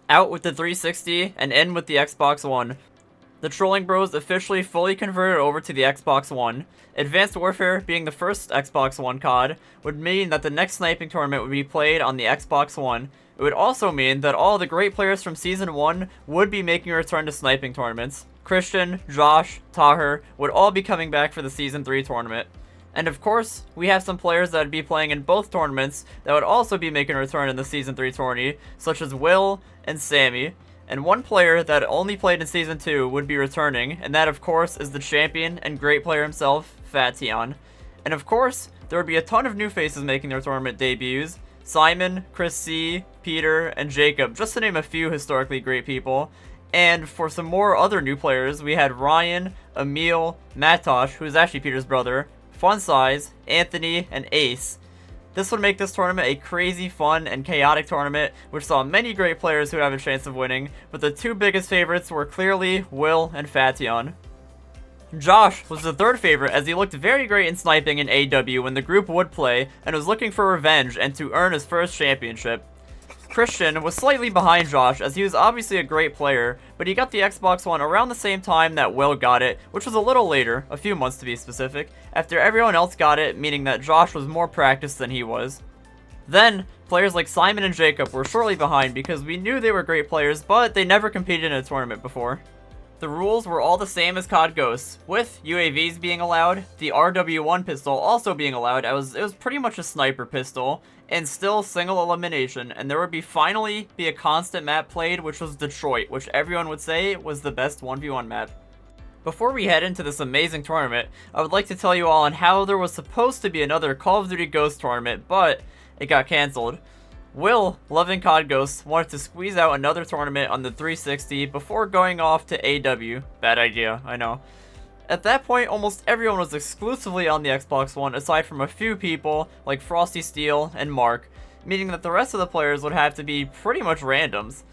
Out with the 360 and in with the Xbox One. The Trolling Bros officially fully converted over to the Xbox One. Advanced Warfare, being the first Xbox One COD, would mean that the next sniping tournament would be played on the Xbox One. It would also mean that all the great players from Season 1 would be making a return to sniping tournaments. Christian, Josh, Taher would all be coming back for the Season 3 tournament. And of course, we have some players that would be playing in both tournaments that would also be making a return in the Season 3 tourney, such as Will and Sammy. And one player that only played in Season 2 would be returning, and that of course is the champion and great player himself, Fation. And of course, there would be a ton of new faces making their tournament debuts. Simon, Chris C, Peter, and Jacob, just to name a few historically great people. And for some more other new players, we had Ryan, Emil, Matosh, who is actually Peter's brother, Fun Size, Anthony, and Ace. This would make this tournament a crazy, fun, and chaotic tournament, which saw many great players who have a chance of winning, but the two biggest favorites were clearly Will and Fation. Josh was the third favorite as he looked very great in sniping in AW when the group would play, and was looking for revenge and to earn his first championship. Christian was slightly behind Josh as he was obviously a great player, but he got the Xbox One around the same time that Will got it, which was a little later, a few months to be specific, after everyone else got it, meaning that Josh was more practiced than he was. Then, players like Simon and Jacob were shortly behind because we knew they were great players, but they never competed in a tournament before. The rules were all the same as COD Ghosts, with UAVs being allowed, the RW1 pistol also being allowed. It was pretty much a sniper pistol, and still single elimination, and there would finally be a constant map played, which was Detroit, which everyone would say was the best 1v1 map. Before we head into this amazing tournament, I would like to tell you all on how there was supposed to be another Call of Duty Ghost tournament, but it got cancelled. Will, loving COD Ghosts, wanted to squeeze out another tournament on the 360 before going off to AW. Bad idea, I know. At that point, almost everyone was exclusively on the Xbox One, aside from a few people like Frosty Steel and Mark, meaning that the rest of the players would have to be pretty much randoms.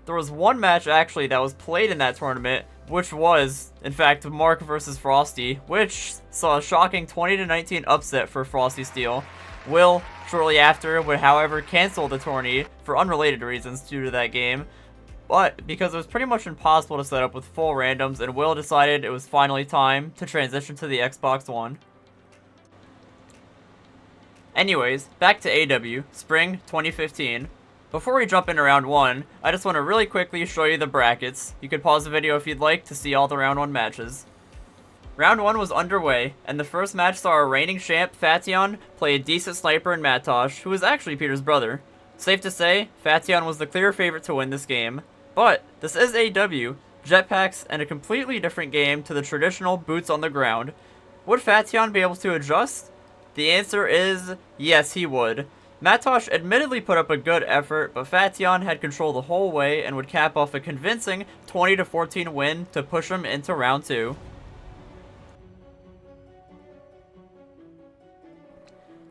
There was one match actually that was played in that tournament, which was, in fact, Mark versus Frosty, which saw a shocking 20-19 upset for Frosty Steel. Will, shortly after, would however cancel the tourney for unrelated reasons due to that game, but because it was pretty much impossible to set up with full randoms, and Will decided it was finally time to transition to the Xbox One. Anyways, back to AW, Spring 2015. Before we jump into round 1, I just want to really quickly show you the brackets. You could pause the video if you'd like to see all the round 1 matches. Round 1 was underway, and the first match saw our reigning champ, Fation, play a decent sniper in Matosh, who was actually Peter's brother. Safe to say, Fation was the clear favorite to win this game. But, this is AW, jetpacks, and a completely different game to the traditional boots on the ground. Would Fation be able to adjust? The answer is, yes he would. Matosh admittedly put up a good effort, but Fation had control the whole way and would cap off a convincing 20-14 win to push him into round 2.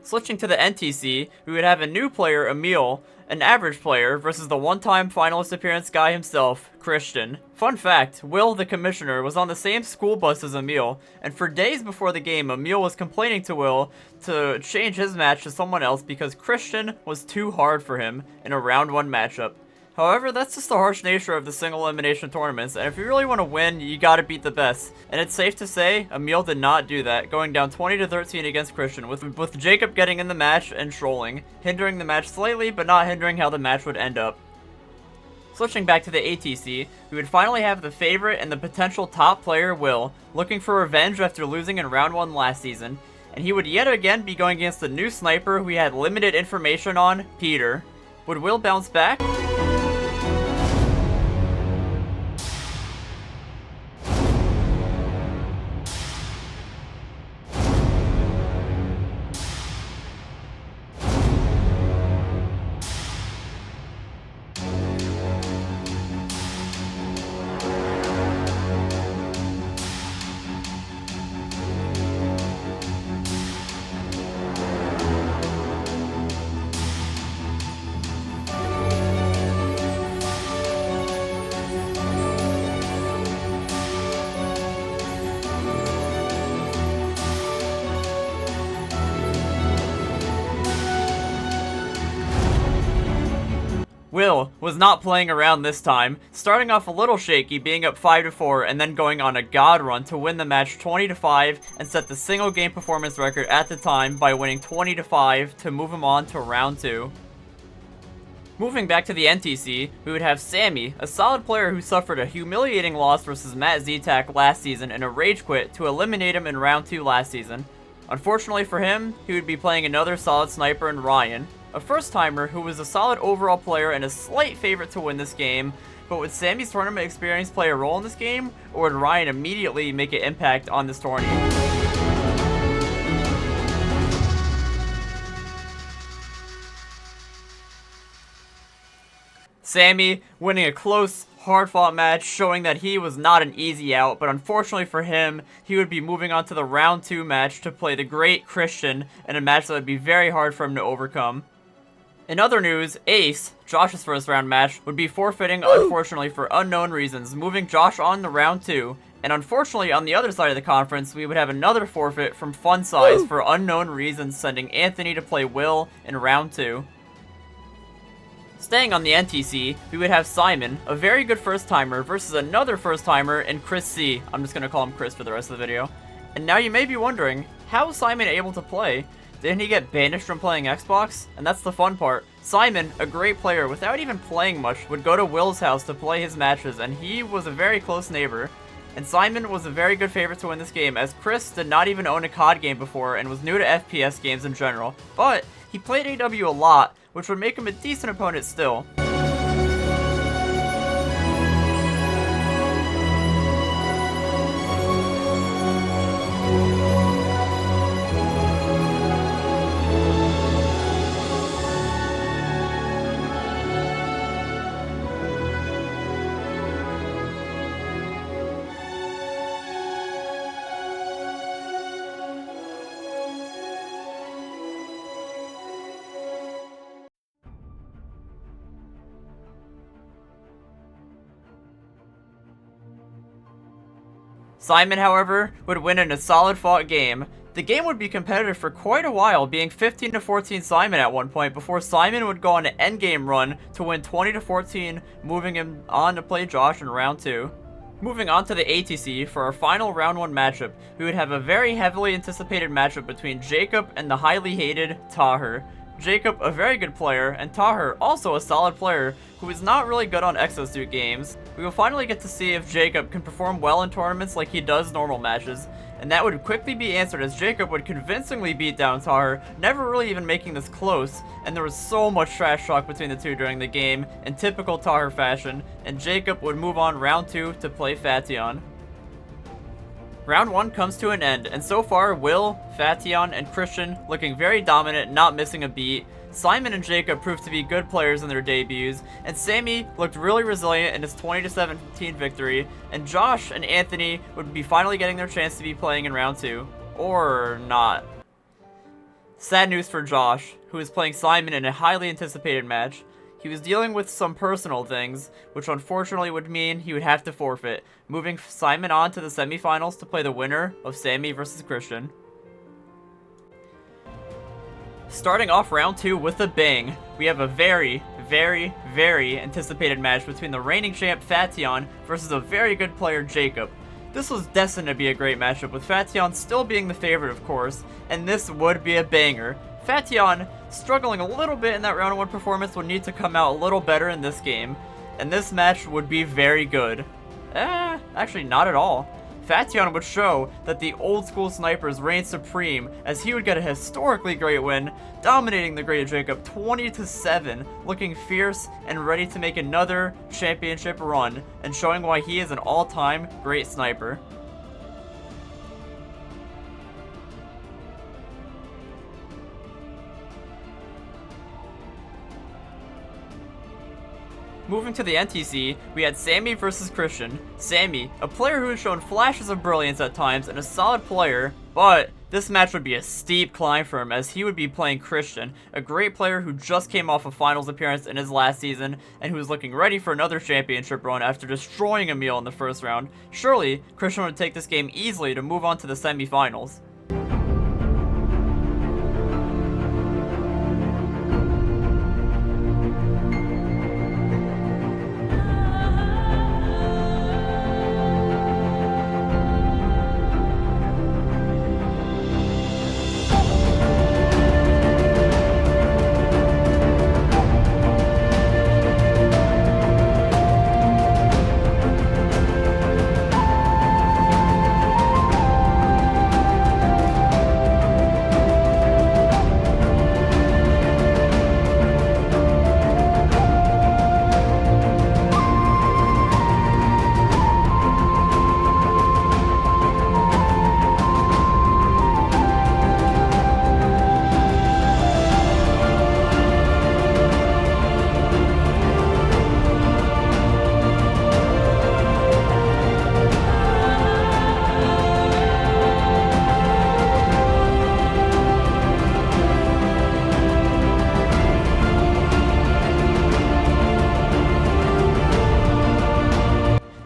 Switching to the NTC, we would have a new player, Emil, an average player, versus the one-time finalist appearance guy himself, Christian. Fun fact, Will, the commissioner, was on the same school bus as Emil, and for days before the game, Emil was complaining to Will to change his match to someone else because Christian was too hard for him in a round 1 matchup. However, that's just the harsh nature of the single elimination tournaments, and if you really want to win, you gotta beat the best. And it's safe to say, Emil did not do that, going down 20-13 against Christian, with Jacob getting in the match and trolling, hindering the match slightly, but not hindering how the match would end up. Switching back to the ATC, we would finally have the favorite and the potential top player, Will, looking for revenge after losing in round 1 last season, and he would yet again be going against the new sniper who he had limited information on, Peter. Would Will bounce back? was not playing around this time, starting off a little shaky, being up 5-4, and then going on a god run to win the match 20-5 and set the single game performance record at the time by winning 20-5 to move him on to round 2. Moving back to the NTC, we would have Sammy, a solid player who suffered a humiliating loss versus Matt Zetak last season in a rage quit to eliminate him in round 2 last season. Unfortunately for him, he would be playing another solid sniper in Ryan, a first-timer who was a solid overall player and a slight favorite to win this game, but would Sammy's tournament experience play a role in this game, or would Ryan immediately make an impact on this tournament? Sammy winning a close, hard-fought match, showing that he was not an easy out, but unfortunately for him, he would be moving on to the round 2 match to play the great Christian in a match that would be very hard for him to overcome. In other news, Ace, Josh's first round match, would be forfeiting unfortunately for unknown reasons, moving Josh on to round 2, and unfortunately on the other side of the conference, we would have another forfeit from Fun Size for unknown reasons, sending Anthony to play Will in round 2. Staying on the NTC, we would have Simon, a very good first-timer, versus another first-timer in Chris C. I'm just going to call him Chris for the rest of the video. And now you may be wondering, how was Simon able to play? Didn't he get banished from playing Xbox? And that's the fun part. Simon, a great player, without even playing much, would go to Will's house to play his matches, and he was a very close neighbor. And Simon was a very good favorite to win this game, as Chris did not even own a COD game before and was new to FPS games in general. But he played AW a lot, which would make him a decent opponent still. Simon, however, would win in a solid fought game. The game would be competitive for quite a while, being 15-14 Simon at one point, before Simon would go on an endgame run to win 20-14, moving him on to play Josh in round 2. Moving on to the ATC, for our final round 1 matchup, we would have a very heavily anticipated matchup between Jacob and the highly hated Taher. Jacob, a very good player, and Taher, also a solid player, who is not really good on Exosuit games. We will finally get to see if Jacob can perform well in tournaments like he does normal matches, and that would quickly be answered as Jacob would convincingly beat down Taher, never really even making this close, and there was so much trash talk between the two during the game, in typical Taher fashion, and Jacob would move on round 2 to play Fation. Round 1 comes to an end, and so far, Will, Fation, and Christian looking very dominant, not missing a beat. Simon and Jacob proved to be good players in their debuts, and Sammy looked really resilient in his 20-17 victory, and Josh and Anthony would be finally getting their chance to be playing in round 2. Or not. Sad news for Josh, who is playing Simon in a highly anticipated match. He was dealing with some personal things, which unfortunately would mean he would have to forfeit, moving Simon on to the semifinals to play the winner of Sammy versus Christian. Starting off round 2 with a bang, we have a very anticipated match between the reigning champ Fation versus a very good player Jacob. This was destined to be a great matchup, with Fation still being the favorite of course, and this would be a banger. Fation, struggling a little bit in that round 1 performance, would need to come out a little better in this game, and this match would be very good. Actually not at all. Fation would show that the old school snipers reign supreme, as he would get a historically great win, dominating the great Jacob 20-7, looking fierce and ready to make another championship run, and showing why he is an all-time great sniper. Moving to the NTC, we had Sammy versus Christian. Sammy, a player who has shown flashes of brilliance at times and a solid player, but this match would be a steep climb for him as he would be playing Christian, a great player who just came off a finals appearance in his last season and who is looking ready for another championship run after destroying Emil in the first round. Surely, Christian would take this game easily to move on to the semifinals.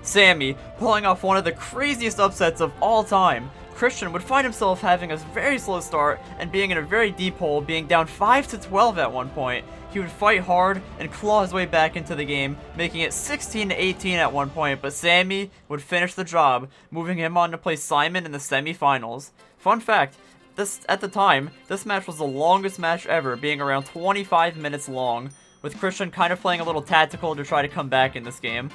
Sammy, pulling off one of the craziest upsets of all time. Christian would find himself having a very slow start and being in a very deep hole, being down 5-12 at one point. He would fight hard and claw his way back into the game, making it 16-18 at one point, but Sammy would finish the job, moving him on to play Simon in the semifinals. Fun fact, at the time, this match was the longest match ever, being around 25 minutes long, with Christian kind of playing a little tactical to try to come back in this game.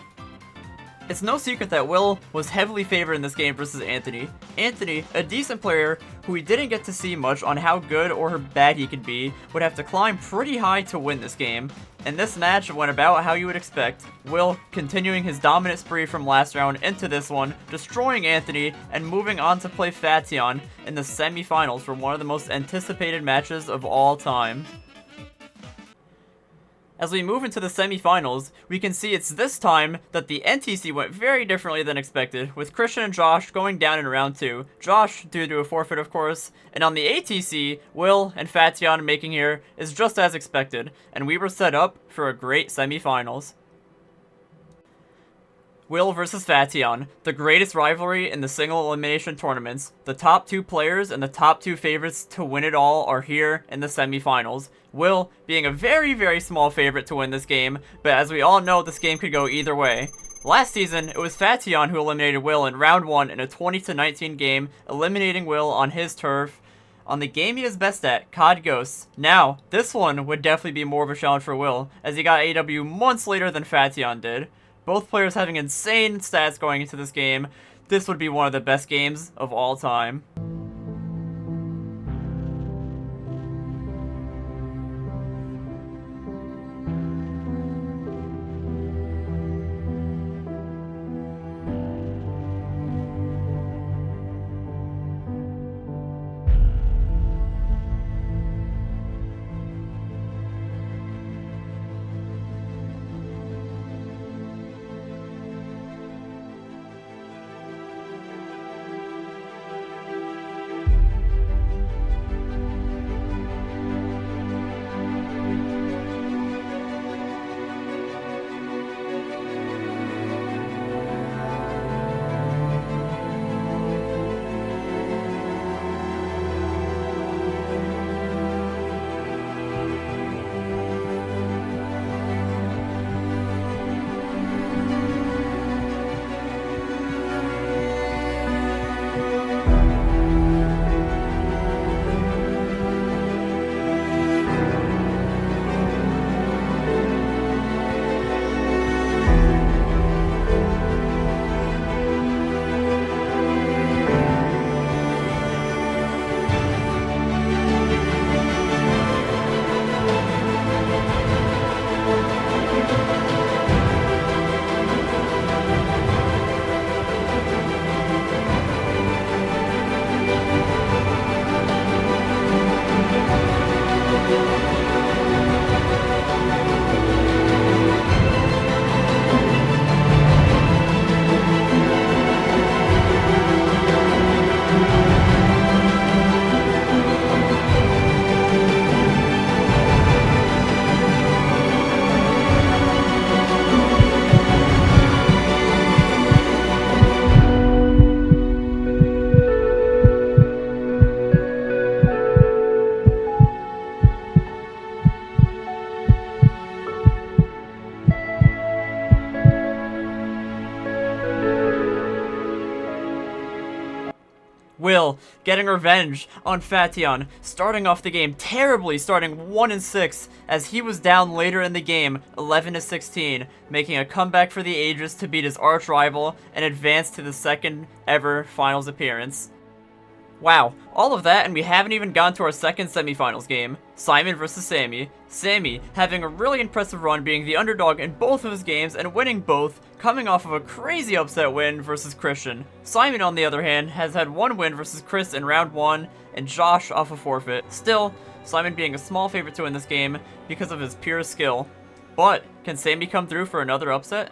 It's no secret that Will was heavily favored in this game versus Anthony. Anthony, a decent player who we didn't get to see much on how good or bad he could be, would have to climb pretty high to win this game. And this match went about how you would expect, Will continuing his dominant spree from last round into this one, destroying Anthony, and moving on to play Fation in the semifinals for one of the most anticipated matches of all time. As we move into the semifinals, we can see it's this time that the NTC went very differently than expected, with Christian and Josh going down in round 2. Josh, due to a forfeit of course, and on the ATC, Will and Fation making here is just as expected, and we were set up for a great semifinals. Will versus Fation, the greatest rivalry in the single elimination tournaments. The top 2 players and the top 2 favorites to win it all are here in the semifinals. Will being a very, very small favorite to win this game, but as we all know, this game could go either way. Last season, it was Fation who eliminated Will in round 1 in a 20-19 game, eliminating Will on his turf on the game he is best at, COD Ghosts. Now, this one would definitely be more of a challenge for Will, as he got AW months later than Fation did. Both players having insane stats going into this game. This would be one of the best games of all time. Will getting revenge on Fation, starting off the game terribly, starting 1-6 as he was down later in the game, 11-16, making a comeback for the ages to beat his arch rival and advance to the second ever finals appearance. Wow, all of that and we haven't even gotten to our second semifinals game, Simon versus Sammy. Sammy having a really impressive run, being the underdog in both of his games and winning both, coming off of a crazy upset win versus Christian. Simon, on the other hand, has had one win versus Chris in round 1 and Josh off a forfeit. Still, Simon being a small favorite to win this game because of his pure skill. But, can Sammy come through for another upset?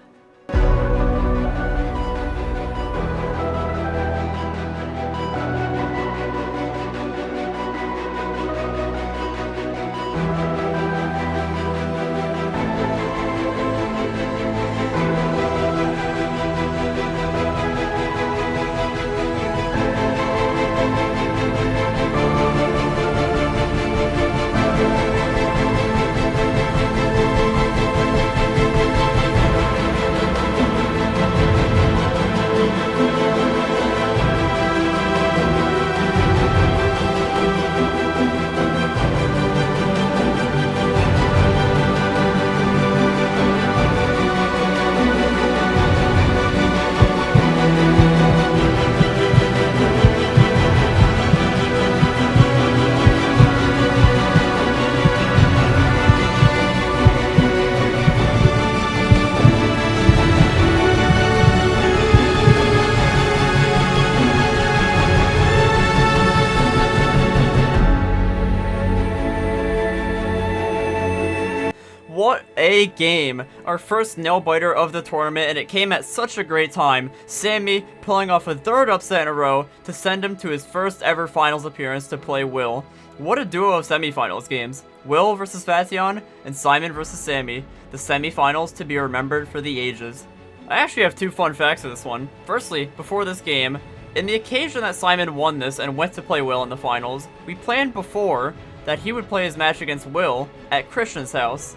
A game, our first nail-biter of the tournament, and it came at such a great time. Sammy pulling off a third upset in a row to send him to his first ever finals appearance to play Will. What a duo of semifinals games. Will versus Fation, and Simon versus Sammy. The semifinals to be remembered for the ages. I actually have 2 fun facts for this one. Firstly, before this game, in the occasion that Simon won this and went to play Will in the finals, we planned before that he would play his match against Will at Christian's house,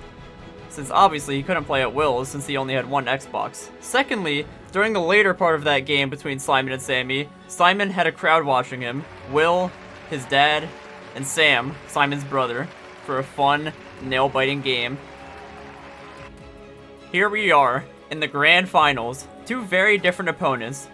since obviously he couldn't play at Will's since he only had one Xbox. Secondly, during the later part of that game between Simon and Sammy, Simon had a crowd watching him, Will, his dad, and Sam, Simon's brother, for a fun, nail-biting game. Here we are, in the grand finals, 2 very different opponents.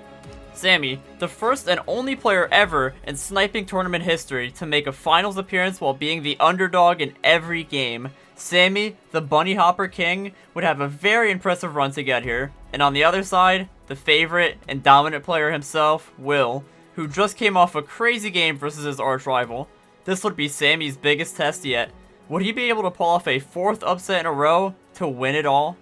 Sammy, the first and only player ever in sniping tournament history to make a finals appearance while being the underdog in every game. Sammy, the bunny hopper king, would have a very impressive run to get here. And on the other side, the favorite and dominant player himself, Will, who just came off a crazy game versus his arch rival. This would be Sammy's biggest test yet. Would he be able to pull off a 4th upset in a row to win it all?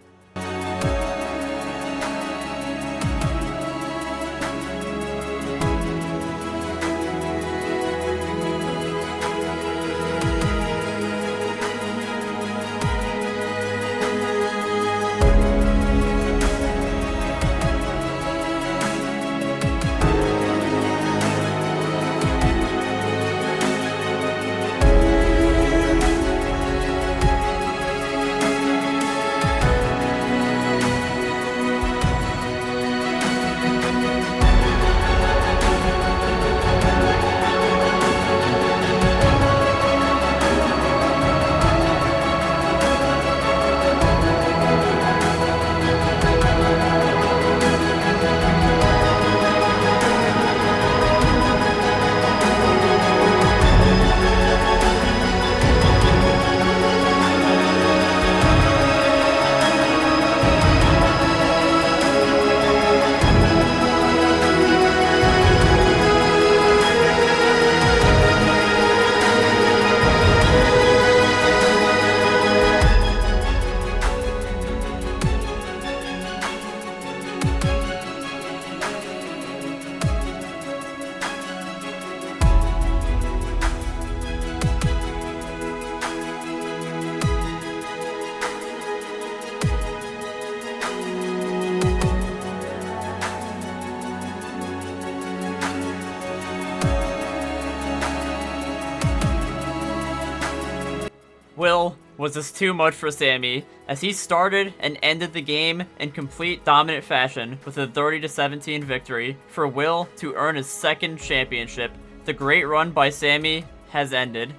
Will was just too much for Sammy, as he started and ended the game in complete dominant fashion with a 30-17 victory for Will to earn his 2nd championship. The great run by Sammy has ended.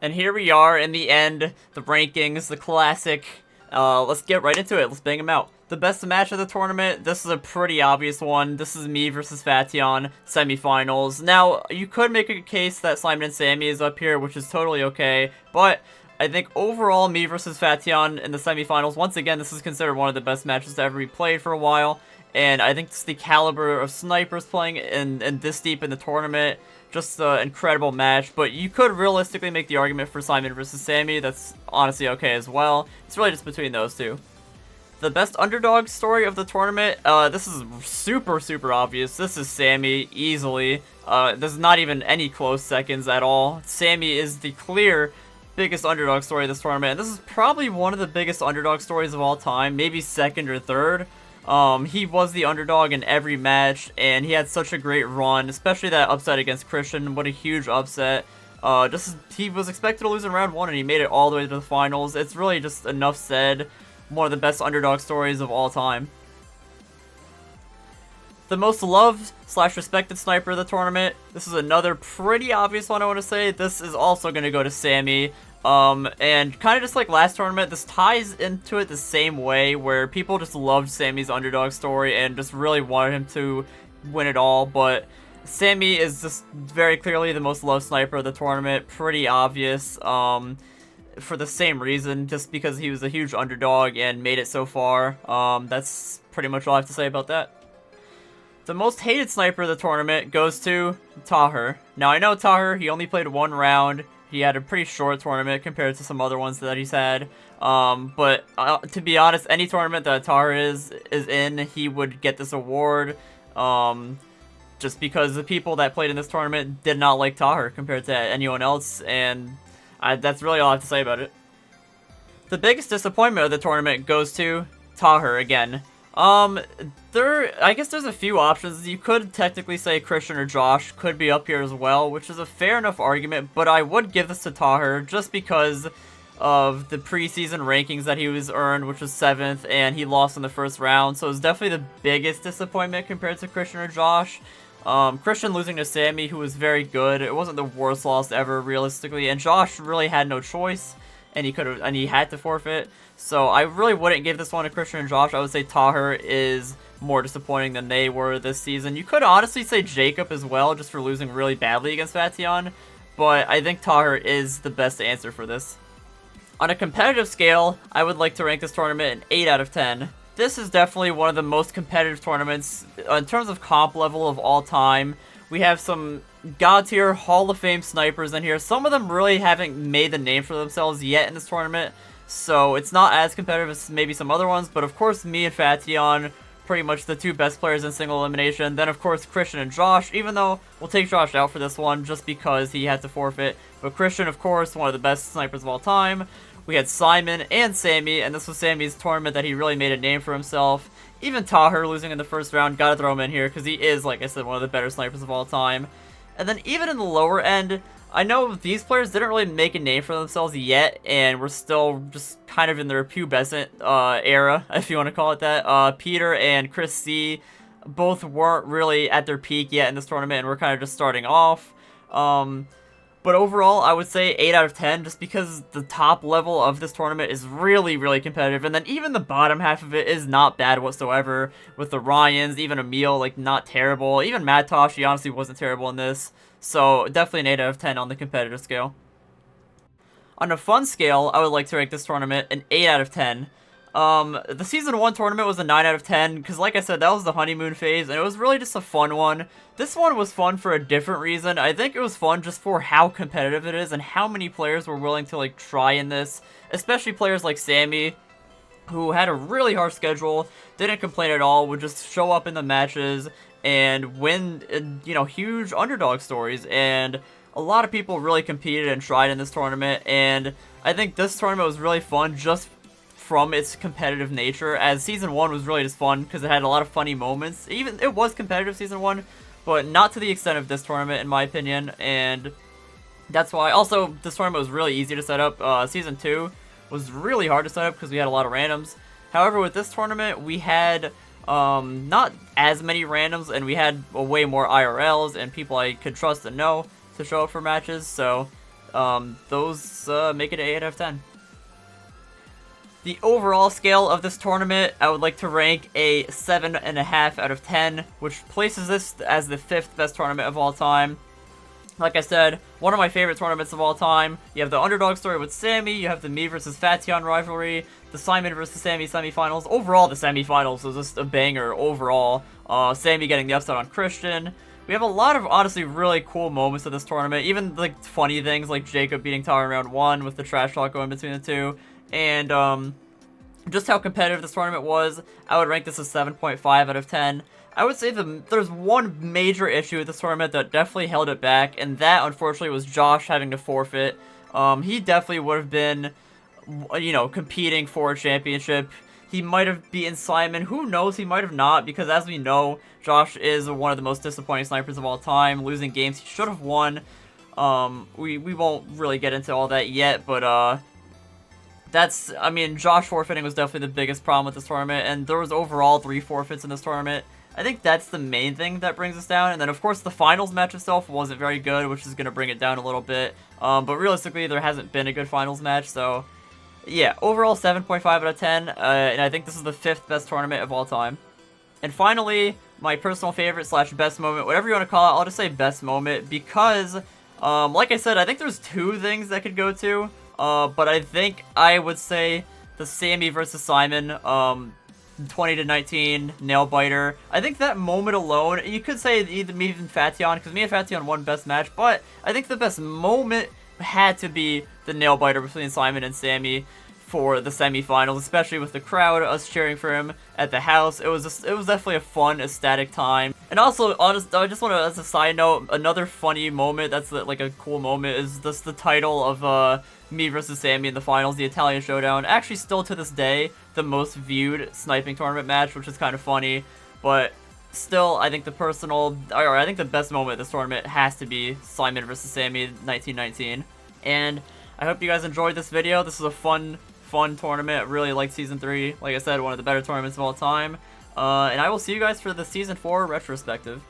And here we are in the end, the rankings, the classic. Let's get right into it. Let's bang them out. The best match of the tournament, this is a pretty obvious one. This is me versus Fation, semifinals. Now, you could make a case that Simon and Sammy is up here, which is totally okay, but I think overall, me versus Fation in the semifinals, once again, this is considered one of the best matches to ever be played for a while, and I think it's the caliber of snipers playing in this deep in the tournament. Just an incredible match, but you could realistically make the argument for Simon versus Sammy. That's honestly okay as well. It's really just between those two. The best underdog story of the tournament, this is super obvious. This is Sammy, easily. There's not even any close seconds at all. Sammy is the clear biggest underdog story of this tournament, and this is probably one of the biggest underdog stories of all time, maybe 2nd or 3rd. He was the underdog in every match, and he had such a great run, especially that upset against Christian. What a huge upset. He was expected to lose in round 1, and he made it all the way to the finals. It's really just enough said. One of the best underdog stories of all time. The most loved / respected sniper of the tournament. This is another pretty obvious one I want to say. This is also going to go to Sammy. And kind of just like last tournament, this ties into it the same way, where people just loved Sammy's underdog story and just really wanted him to win it all, but Sammy is just very clearly the most loved sniper of the tournament. Pretty obvious. For the same reason, just because he was a huge underdog and made it so far. That's pretty much all I have to say about that. The most hated sniper of the tournament goes to Taher. Now, I know Taher, he only played 1 round. He had a pretty short tournament compared to some other ones that he's had. But to be honest, any tournament that Tahir is in, he would get this award. Just because the people that played in this tournament did not like Tahir compared to anyone else, and that's really all I have to say about it. The biggest disappointment of the tournament goes to Tahir again. I guess there's a few options. You could technically say Christian or Josh could be up here as well, which is a fair enough argument, but I would give this to Tahir just because of the preseason rankings that he was earned, which was 7th, and he lost in the first round, so it's definitely the biggest disappointment compared to Christian or Josh. Christian losing to Sammy, who was very good. It wasn't the worst loss ever, realistically, and Josh really had no choice, and he had to forfeit. So I really wouldn't give this one to Christian and Josh. I would say Tahir is more disappointing than they were this season. You could honestly say Jacob as well, just for losing really badly against Fation, but I think Tahir is the best answer for this. On a competitive scale, I would like to rank this tournament an 8 out of 10. This is definitely one of the most competitive tournaments in terms of comp level of all time. We have some god tier Hall of Fame snipers in here. Some of them really haven't made the name for themselves yet in this tournament, so it's not as competitive as maybe some other ones, but of course me and Fation, pretty much the two best players in single elimination. Then of course Christian and Josh, even though we'll take Josh out for this one just because he had to forfeit. But Christian, of course, one of the best snipers of all time. We had Simon and Sammy, and this was Sammy's tournament that he really made a name for himself. Even Tahir losing in the first round, gotta throw him in here because he is, like I said, one of the better snipers of all time. And then even in the lower end, I know these players didn't really make a name for themselves yet, and we're still just kind of in their pubescent era, if you want to call it that. Peter and Chris C both weren't really at their peak yet in this tournament, and we're kind of just starting off. But overall, I would say 8 out of 10, just because the top level of this tournament is really, really competitive. And then even the bottom half of it is not bad whatsoever, with the Ryans, even Emil, like, not terrible. Even Matosh, he honestly wasn't terrible in this. So, definitely an 8 out of 10 on the competitive scale. On a fun scale, I would like to rank this tournament an 8 out of 10. The Season 1 tournament was a 9 out of 10, because like I said, that was the honeymoon phase, and it was really just a fun one. This one was fun for a different reason. I think it was fun just for how competitive it is, and how many players were willing to, like, try in this. Especially players like Sammy, who had a really hard schedule, didn't complain at all, would just show up in the matches, and win, you know, huge underdog stories, and a lot of people really competed and tried in this tournament, and I think this tournament was really fun just from its competitive nature, as Season 1 was really just fun because it had a lot of funny moments. Even it was competitive Season 1, but not to the extent of this tournament in my opinion, and that's why. Also, this tournament was really easy to set up. Season 2 was really hard to set up because we had a lot of randoms. However, with this tournament, we had not as many randoms, and we had way more IRLs and people I could trust and know to show up for matches, so those make it an 8 out of 10. The overall scale of this tournament, I would like to rank a 7.5 out of 10, which places this as the 5th best tournament of all time. Like I said, one of my favorite tournaments of all time. You have the underdog story with Sammy, you have the me versus Fation rivalry, the Simon versus Sammy semifinals. Overall, the semifinals was just a banger overall. Sammy getting the upset on Christian. We have a lot of, honestly, really cool moments of this tournament. Even, like, funny things like Jacob beating Tahir in round 1 with the trash talk going between the two. And, just how competitive this tournament was, I would rank this as 7.5 out of 10. I would say there's one major issue with this tournament that definitely held it back, and that, unfortunately, was Josh having to forfeit. He definitely would have been, you know, competing for a championship. He might have beaten Simon. Who knows? He might have not, because as we know, Josh is one of the most disappointing snipers of all time, losing games he should have won. We won't really get into all that yet, but, I mean, Josh forfeiting was definitely the biggest problem with this tournament, and there was overall 3 forfeits in this tournament. I think that's the main thing that brings us down, and then of course the finals match itself wasn't very good, which is going to bring it down a little bit, but realistically there hasn't been a good finals match, so yeah, overall 7.5 out of 10, and I think this is the 5th best tournament of all time. And finally, my personal favorite / best moment, whatever you want to call it, I'll just say best moment, because, like I said, I think there's 2 things that could go to. But I think I would say the Sammy versus Simon, 20-19 nail biter. I think that moment alone, you could say either me and Fation, because me and Fation won best match, but I think the best moment had to be the nail biter between Simon and Sammy for the semifinals, especially with the crowd, us cheering for him at the house. It was definitely a fun, ecstatic time. And also, honest, I just want to, as a side note, another funny moment that's like a cool moment is just the title of me versus Sammy in the finals, the Italian Showdown. Actually, still to this day, the most viewed sniping tournament match, which is kind of funny. But still, I think I think the best moment of this tournament has to be Simon versus Sammy 1919. And I hope you guys enjoyed this video. This is a fun tournament. I really liked Season 3. Like I said, one of the better tournaments of all time. And I will see you guys for the Season 4 retrospective.